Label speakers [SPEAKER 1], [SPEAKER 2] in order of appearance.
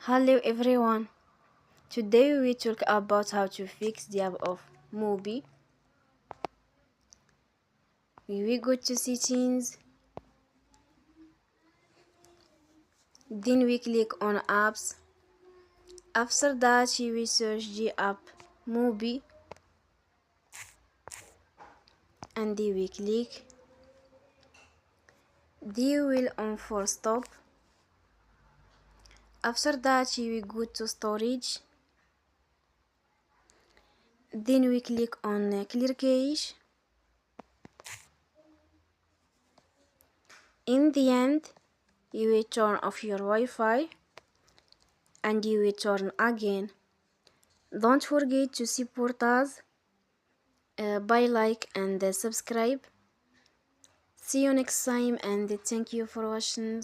[SPEAKER 1] Hello everyone. Today we talk about how to fix the app of Mubi. We go to settings, then we click on apps. After that we search the app Mubi and we click. Then we will on for stop. After that we go to storage. Then we click on clear cache. In the end, you will turn off your Wi-Fi and you will turn again. Don't forget to support us by like and subscribe. See you next time and thank you for watching.